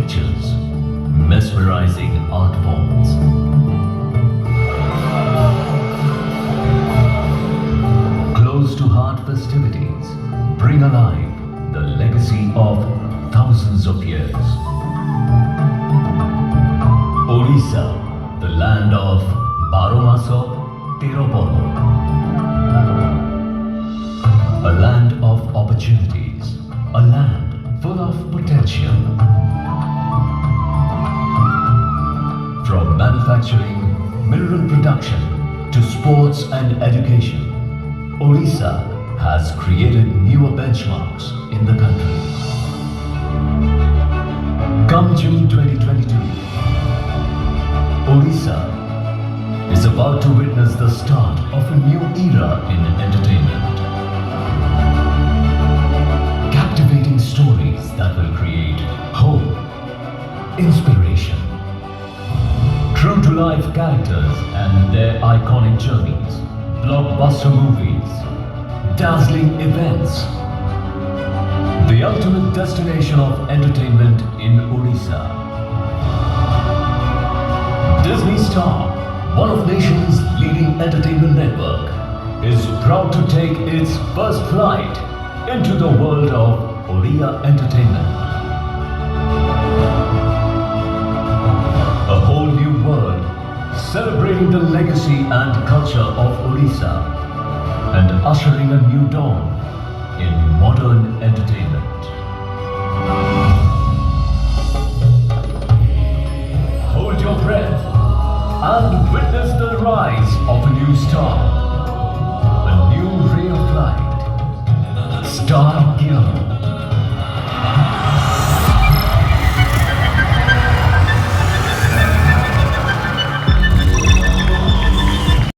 pictures, mesmerizing art forms. Close to heart festivities bring alive the legacy of thousands of years. Odisha, the land of Baro Maso, Tero Poro. A land of opportunities, a land full of potential. From manufacturing, mineral production to sports and education, Odisha has created newer benchmarks in the country. Come June 2022, Odisha is about to witness the start of a new era in entertainment. Captivating stories that will create hope, inspiration, true-to-life characters and their iconic journeys, blockbuster movies, dazzling events. The ultimate destination of entertainment in Odisha. Disney Star, one of nation's leading entertainment network, is proud to take its first flight into the world of Odia entertainment. A whole new world celebrating the legacy and culture of Odisha and ushering a new dawn in modern entertainment. Hold your breath and witness the rise of a new star.